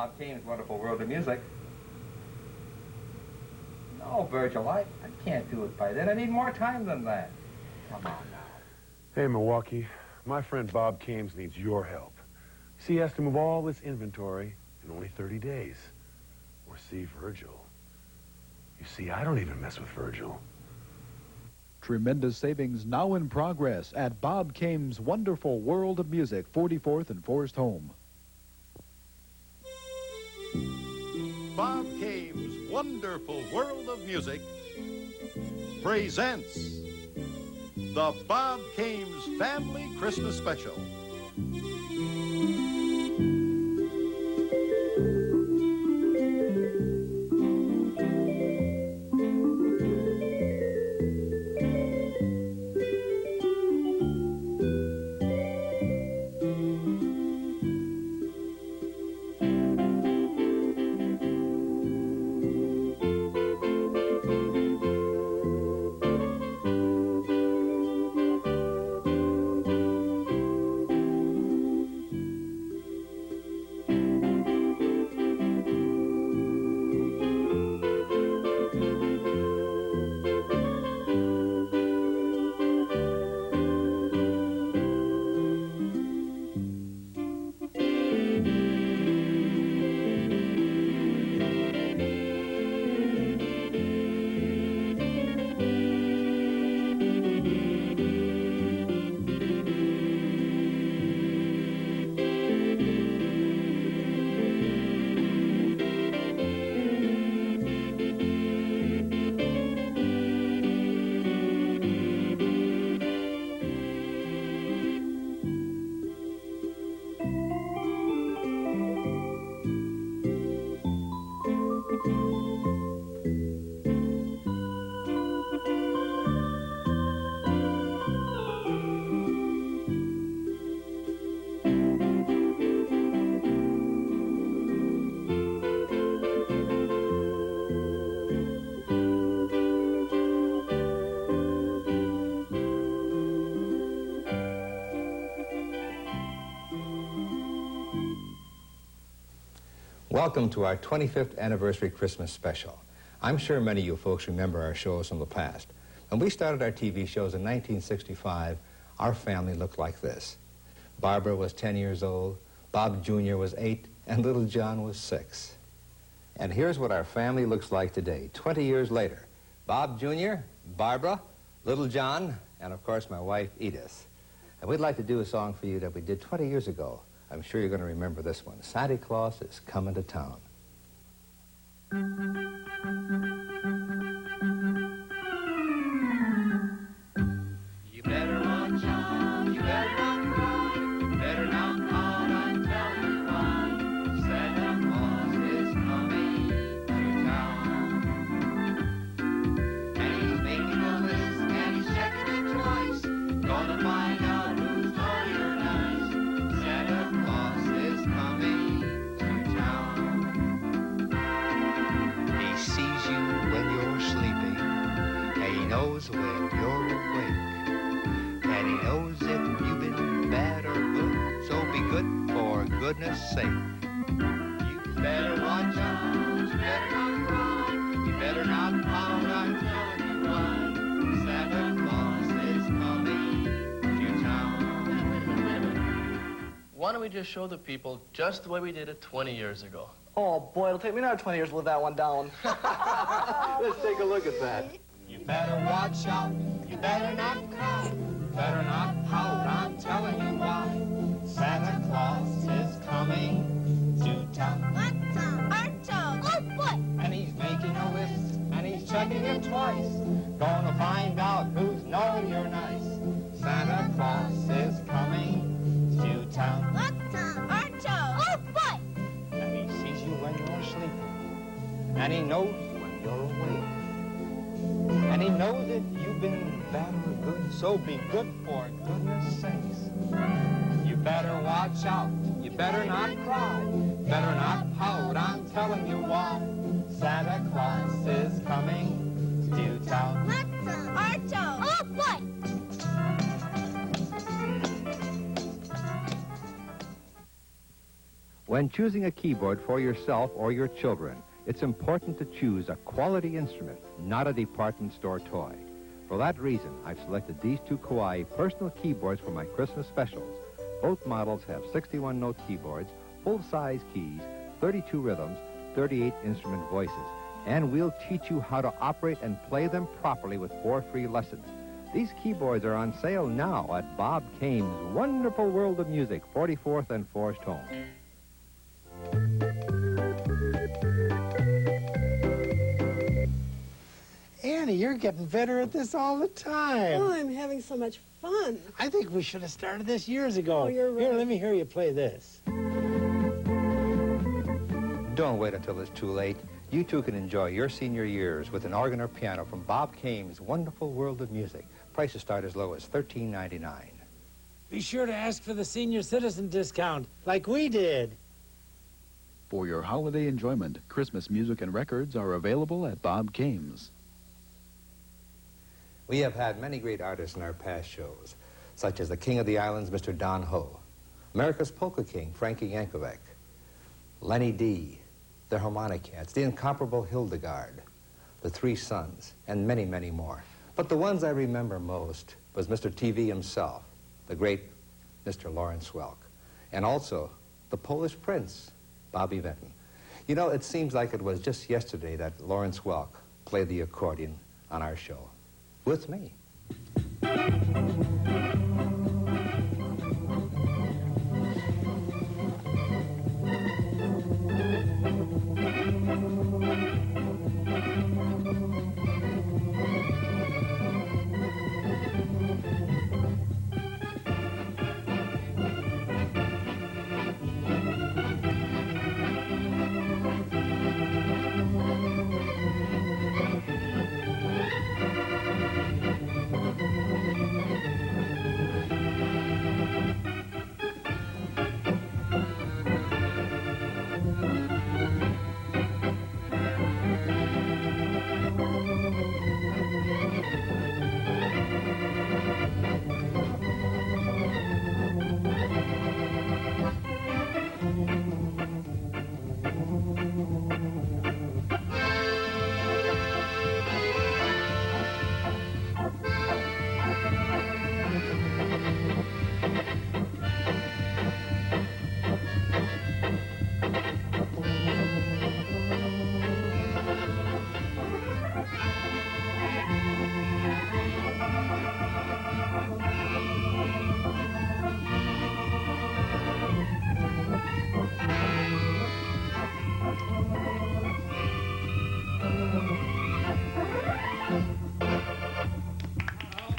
Bob Kames' Wonderful World of Music. No, Virgil, I can't do it by then. I need more time than that. Come on now. Hey, Milwaukee, my friend Bob Kames needs your help. See, he has to move all this inventory in only 30 days. Or see, Virgil. You see, I don't even mess with Virgil. Tremendous savings now in progress at Bob Kames' Wonderful World of Music, 44th and Forest Home. Bob Kames' Wonderful World of Music presents the Bob Kames Family Christmas Special. Welcome to our 25th anniversary Christmas special. I'm sure many of you folks remember our shows from the past. When we started our TV shows in 1965, our family looked like this. Barbara was 10 years old, Bob Jr. was 8, and little John was 6. And here's what our family looks like today, 20 years later. Bob Jr., Barbara, little John, and of course my wife Edith. And we'd like to do a song for you that we did 20 years ago. I'm sure you're going to remember this one. Santa Claus is coming to town. You better watch out, you better not cry, you better not pout, I'm telling you why. Santa Claus is coming to town. And he's making a list and he's checking it twice. Gonna find out who's naughty or nice. Santa Claus is coming to town. He sees you when you're sleeping, and he knows when you're awake. And he knows if you've been bad or good, so be good for goodness sake. You better watch out, you better not cry, you better not pout, I'm telling you why. Santa Claus is coming to town. Why don't we just show the people just the way we did it 20 years ago? Oh, boy, it'll take me another 20 years to live that one down. Let's take a look at that. You better watch out, you better not cry, you better not pout, I'm telling you why. Santa Claus is coming to town. Oh, boy! And he's making a list, and he's checking it twice. Gonna find out who's naughty or nice. Santa Claus is coming to town. Oh, boy! And he sees you when you're sleeping, and he knows when you're awake. And he knows that you've been bad or good, so be good for goodness sakes. You better watch out, you better not cry, better not pout, I'm telling you why. Santa Claus is coming to town. Oh, boy! When choosing a keyboard for yourself or your children, it's important to choose a quality instrument, not a department store toy. For that reason, I've selected these two Kauai personal keyboards for my Christmas specials. Both models have 61-note keyboards, full-size keys, 32 rhythms, 38 instrument voices. And we'll teach you how to operate and play them properly with 4 free lessons. These keyboards are on sale now at Bob Kames' Wonderful World of Music, 44th and Forest Home. Annie, you're getting better at this all the time. Oh, I'm having so much fun. I think we should have started this years ago. Oh, you're right. Here, let me hear you play this. Don't wait until it's too late. You too can enjoy your senior years with an organ or piano from Bob Kames' Wonderful World of Music. Prices start as low as $13.99. Be sure to ask for the senior citizen discount, like we did. For your holiday enjoyment, Christmas music and records are available at Bob Kames. We have had many great artists in our past shows, such as the King of the Islands, Mr. Don Ho, America's Polka King, Frankie Yankovic, Lenny D., the Harmonic Cats, the incomparable Hildegard, the Three Sons, and many, many more. But the ones I remember most was Mr. TV himself, the great Mr. Lawrence Welk, and also the Polish Prince, Bobby Vinton. You know, it seems like it was just yesterday that Lawrence Welk played the accordion on our show. With me.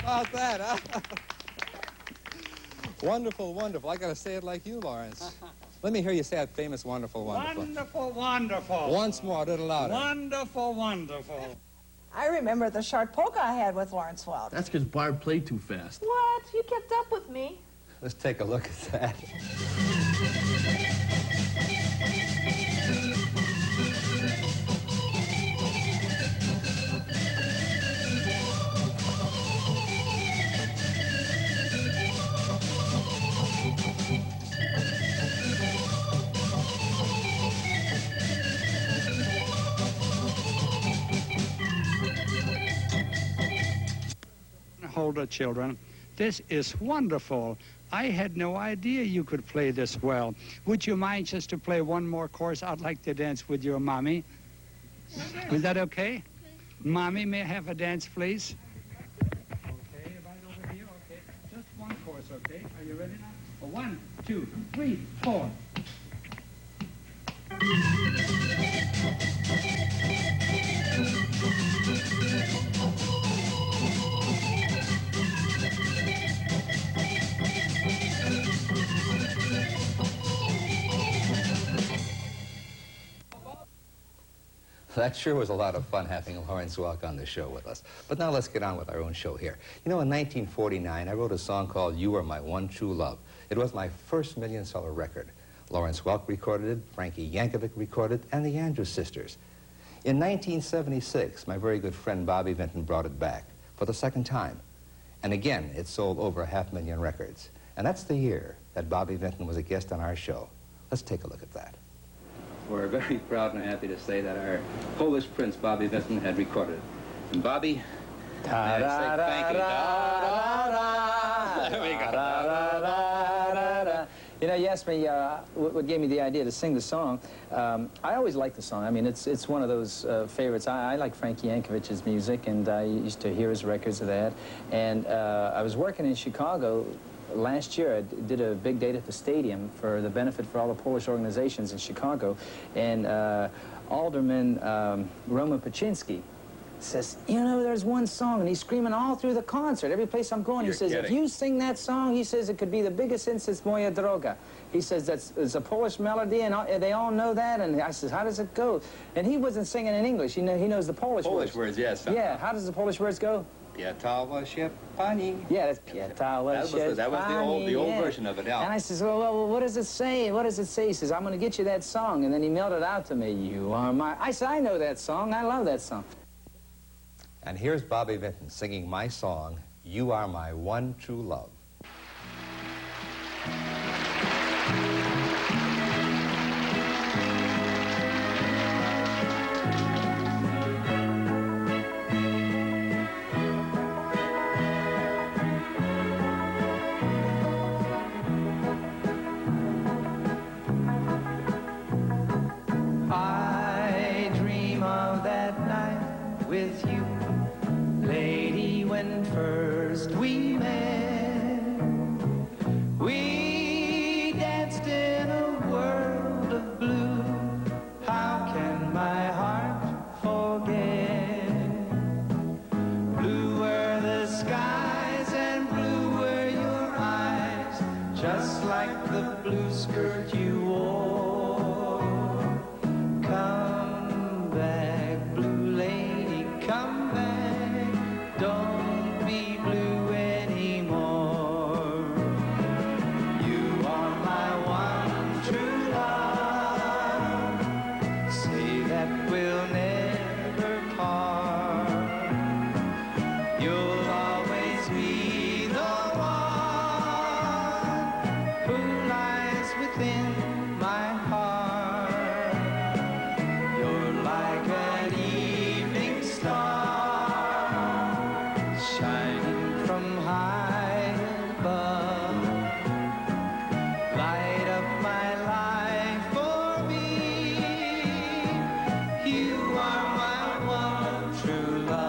About that, huh? Wonderful, wonderful. I gotta say it like you, Lawrence. Let me hear you say that famous wonderful, wonderful. Wonderful, wonderful. Once more, a little louder. Wonderful, wonderful. I remember the short polka I had with Lawrence Welk. That's because Barb played too fast. What? You kept up with me. Let's take a look at that. Older children, this is wonderful. I had no idea you could play this well. Would you mind just to play one more course? I'd like to dance with your mommy. Is that okay? Mommy, may I have a dance, please? Okay, right over here, okay. Just one course, okay? Are you ready now? 1, 2, 3, 4. That sure was a lot of fun having Lawrence Welk on the show with us. But now let's get on with our own show here. You know, in 1949, I wrote a song called You Are My One True Love. It was my first million-seller record. Lawrence Welk recorded it, Frankie Yankovic recorded it, and the Andrews Sisters. In 1976, my very good friend Bobby Vinton brought it back for the second time. And again, it sold over 500,000 records. And that's the year that Bobby Vinton was a guest on our show. Let's take a look at that. We're very proud and happy to say that our Polish prince, Bobby Vinton, had recorded it. And Bobby, I say thank you. There we go. You know, you asked me what gave me the idea to sing the song. I always liked the song. I mean, it's one of those favorites. I like Frank Yankovic's music, and I used to hear his records of that. And I was working in Chicago last year. I did a big date at the stadium for the benefit for all the Polish organizations in Chicago. And Alderman Roman Paczynski says, you know, there's one song, and he's screaming all through the concert, every place I'm going. He says, if you sing that song, he says, it could be the biggest hit since Moja Droga. He says, it's a Polish melody, and they all know that. And I says, how does it go? And he wasn't singing in English. He knows the Polish words. Polish words, yes. Yeah, how does the Polish words go? Pietała się pani. Yeah, that's Pietała się pani. That was the old version of it, yeah. And I says, well, what does it say? What does it say? He says, I'm going to get you that song. And then he mailed it out to me. You are my... I said, I know that song. I love that song. And here's Bobby Vinton singing my song, You Are My One True Love. I dream of that night with you, lady, when first we met. We danced in a world of blue. How can my heart forget? Blue were the skies and blue were your eyes, just like the blue skirt you wore. Come back, blue lady, come back. Don't be blue anymore. You are my one true love. Say that we'll never part. You'll always be the one who lies within my heart. You're like an evening star, shining from high above. Light up my life for me. You are my one true love.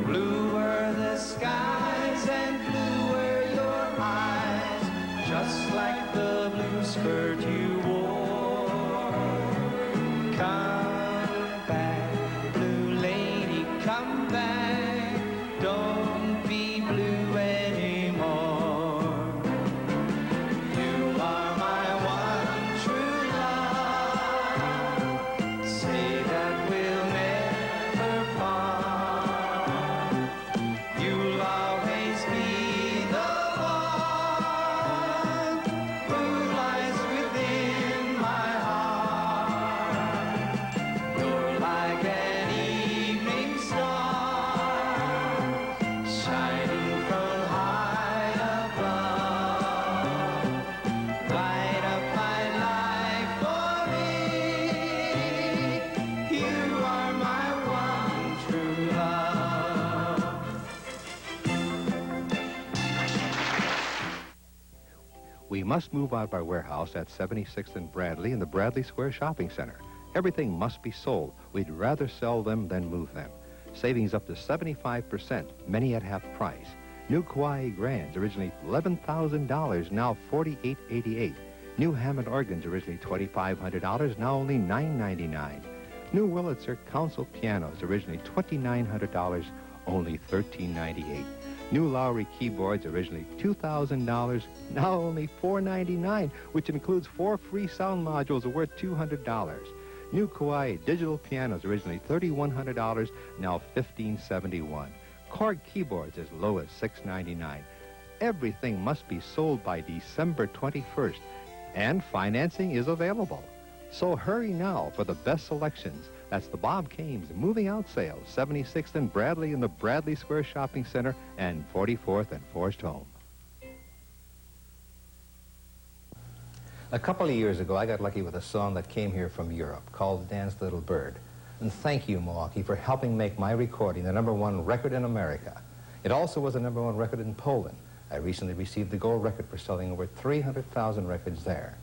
Blue were the skies and blue were your eyes, just like the blue skirt you wore. Come back, blue lady, come back. Don't be blue anymore. You are my one true love. Say that we'll never part. You'll always be the one who lies within my heart. You're like an evening star, shining from high above. Light up my life for me. You are my one true love. We must move out of our warehouse at 76th and Bradley in the Bradley Square Shopping Center. Everything must be sold. We'd rather sell them than move them. Savings up to 75%, many at half price. New Kauai Grands, originally $11,000, now $48.88. New Hammond organs, originally $2,500, now only $9.99. New Wurlitzer Council pianos, originally $2,900, only $13.98. New Lowry keyboards, originally $2,000, now only $4.99, which includes 4 free sound modules worth $200. New Kauai digital pianos, originally $3,100, now $1,571. Korg keyboards as low as $6.99. Everything must be sold by December 21st, and financing is available. So hurry now for the best selections. That's the Bob Kames Moving Out Sale, 76th and Bradley in the Bradley Square Shopping Center and 44th and Forest Home. A couple of years ago, I got lucky with a song that came here from Europe called Dance Little Bird. And thank you, Milwaukee, for helping make my recording the #1 record in America. It also was the #1 record in Poland. I recently received the gold record for selling over 300,000 records there.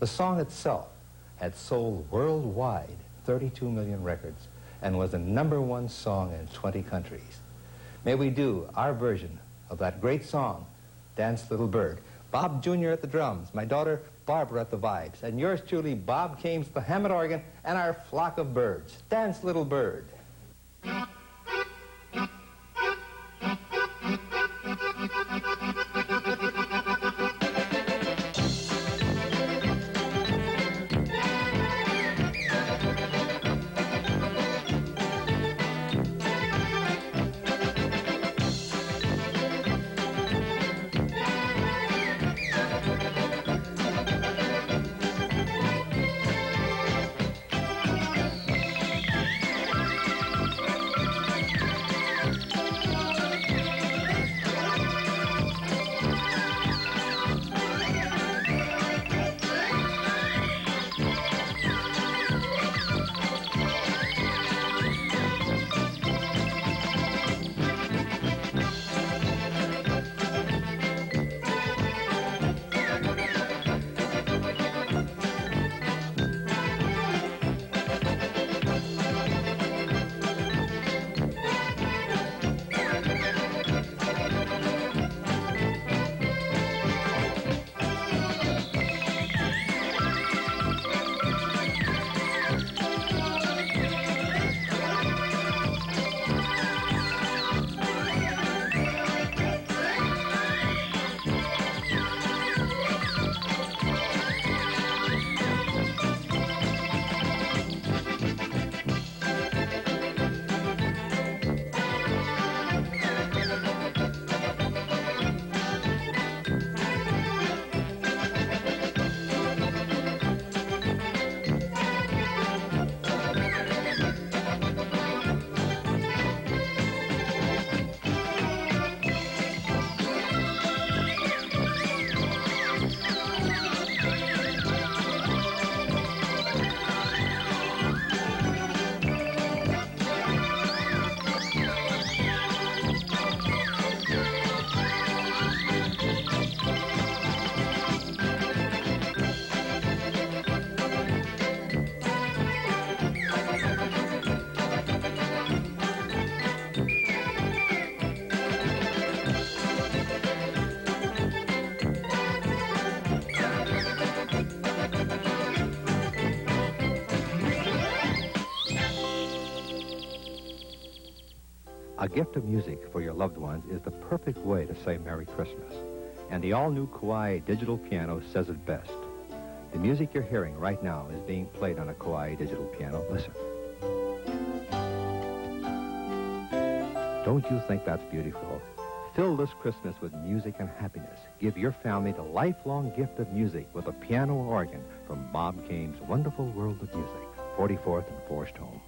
The song itself had sold worldwide 32 million records and was the #1 song in 20 countries. May we do our version of that great song, Dance Little Bird. Bob Jr. at the drums, my daughter Barbara at the vibes, and yours truly, Bob Kames at the Hammond organ, and our flock of birds. Dance Little Bird. A gift of music for your loved ones is the perfect way to say Merry Christmas. And the all-new Kawai digital piano says it best. The music you're hearing right now is being played on a Kawai digital piano. Listen. Don't you think that's beautiful? Fill this Christmas with music and happiness. Give your family the lifelong gift of music with a piano organ from Bob Kames' Wonderful World of Music, 44th and Forest Home.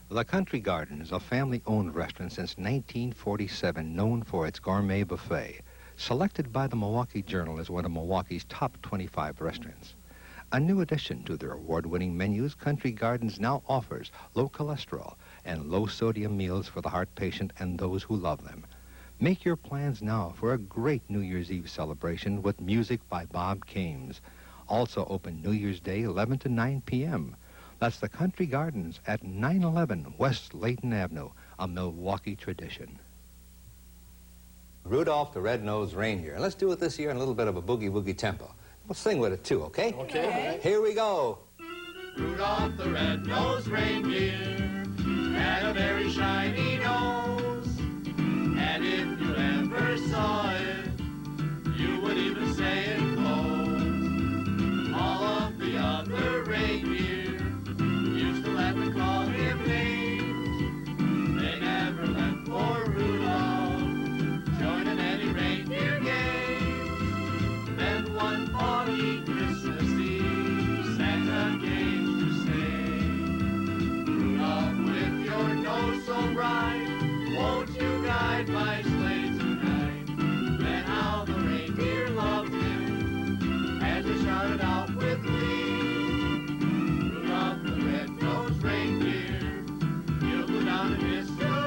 The Country Garden is a family-owned restaurant since 1947, known for its gourmet buffet, selected by the Milwaukee Journal as one of Milwaukee's top 25 restaurants. A new addition to their award-winning menus, Country Gardens now offers low cholesterol and low-sodium meals for the heart patient and those who love them. Make your plans now for a great New Year's Eve celebration with music by Bob Kames. Also open New Year's Day, 11 to 9 p.m. That's the Country Gardens at 911 West Layton Avenue, a Milwaukee tradition. Rudolph the Red-Nosed Reindeer. Let's do it this year in a little bit of a boogie-woogie tempo. We'll sing with it, too, okay? Okay. Here we go. Rudolph the red-nosed reindeer had a very shiny nose, and if you ever saw it, you would even say it glows. All of the other reindeer used to laugh and call him names, bright. Won't you guide my sleigh tonight? Then how the reindeer loved him as they shouted out with glee. Rudolph the red-nosed reindeer, you'll go down in history.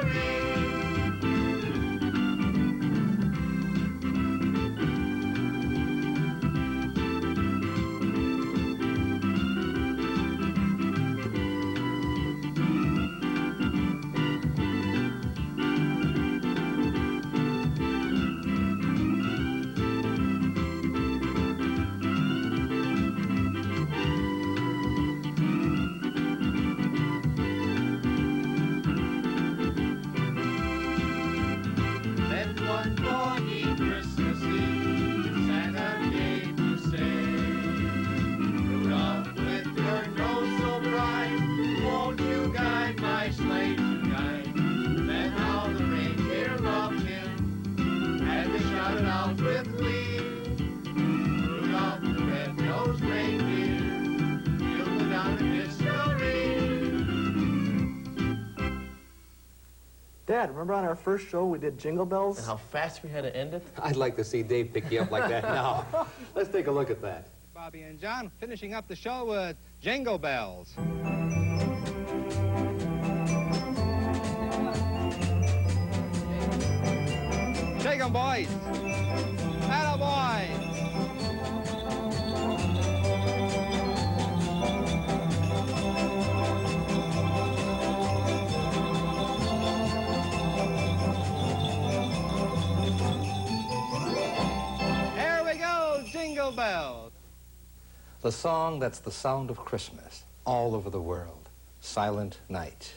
Dad, remember on our first show we did Jingle Bells? And how fast we had to end it? I'd like to see Dave pick you up like that now. Let's take a look at that. Bobby and John finishing up the show with Jingle Bells. Shake 'em, boys. Atta boys. Jingle Bells. The song that's the sound of Christmas all over the world. Silent Night.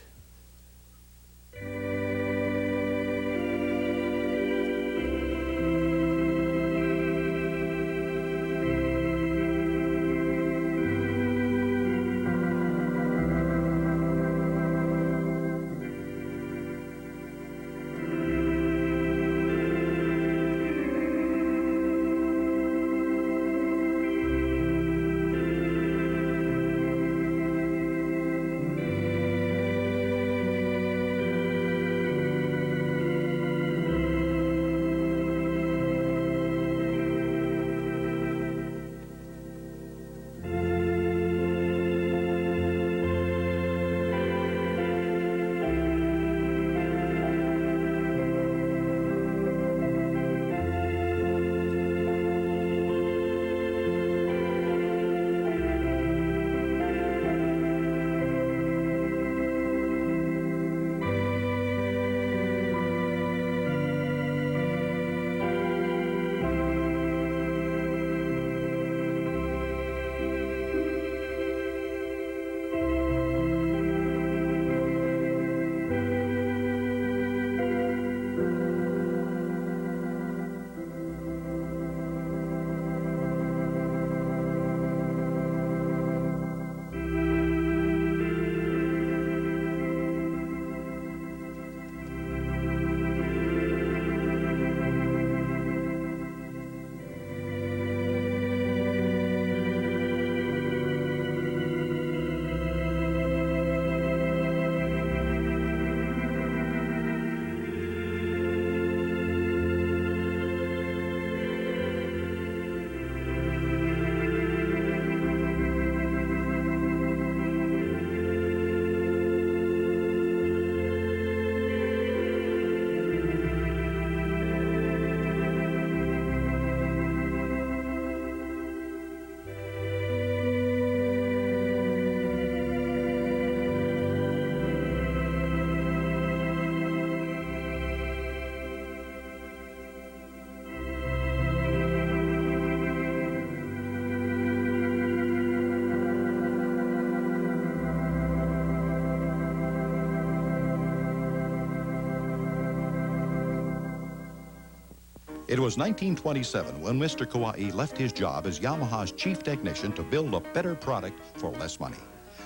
It was 1927 when Mr. Kauai left his job as Yamaha's chief technician to build a better product for less money.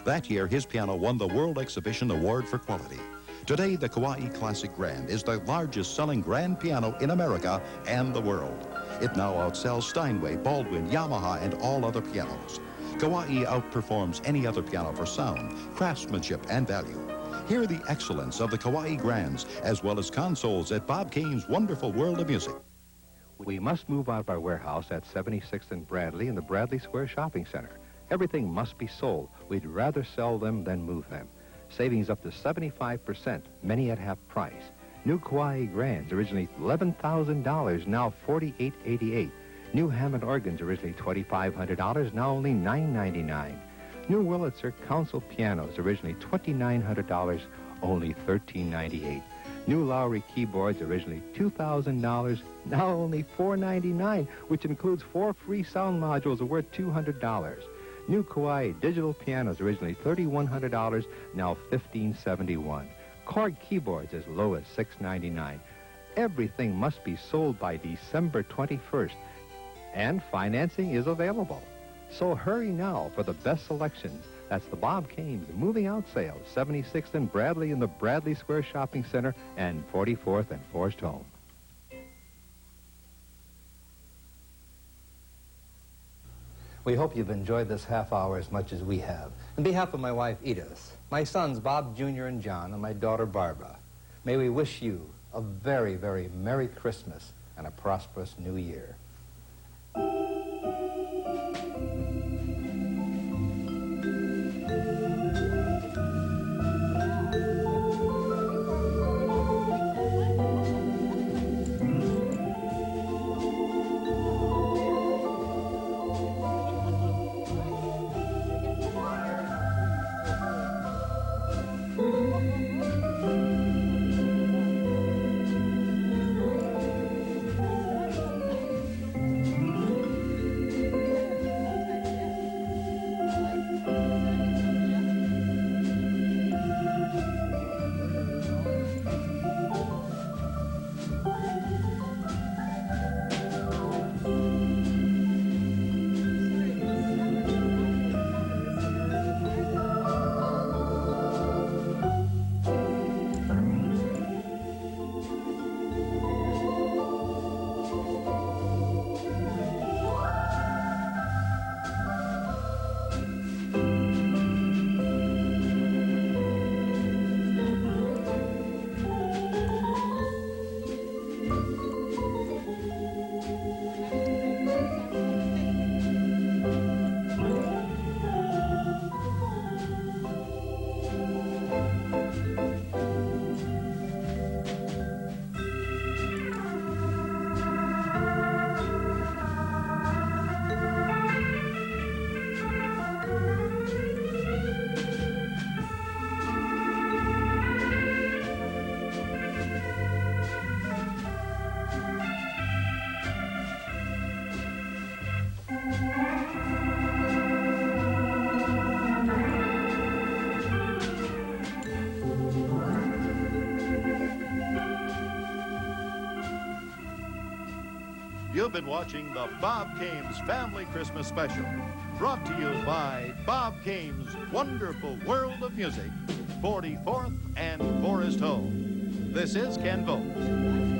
That year, his piano won the World Exhibition Award for Quality. Today, the Kauai Classic Grand is the largest selling grand piano in America and the world. It now outsells Steinway, Baldwin, Yamaha, and all other pianos. Kauai outperforms any other piano for sound, craftsmanship, and value. Hear the excellence of the Kauai Grands, as well as consoles at Bob Kames' Wonderful World of Music. We must move out of our warehouse at 76th and Bradley in the Bradley Square Shopping Center. Everything must be sold. We'd rather sell them than move them. Savings up to 75%, many at half price. New Kauai Grands, originally $11,000, now $48.88. New Hammond organs, originally $2,500, now only $9.99. New Wurlitzer Council pianos, originally $2,900, only $13.98. New Lowry keyboards, originally $2,000, now only $4.99, which includes 4 free sound modules worth $200. New Kauai digital pianos, originally $3,100, now $1,571. Korg keyboards as low as $6.99. Everything must be sold by December 21st, and financing is available. So hurry now for the best selections. That's the Bob Kames Moving Out Sale, 76th and Bradley in the Bradley Square Shopping Center and 44th and Forest Home. We hope you've enjoyed this half hour as much as we have. On behalf of my wife, Edith, my sons, Bob Jr. and John, and my daughter, Barbara, may we wish you a very, very Merry Christmas and a prosperous New Year. You've been watching the Bob Kames Family Christmas Special, brought to you by Bob Kames' Wonderful World of Music, 44th and Forest Home. This is Ken Vogt.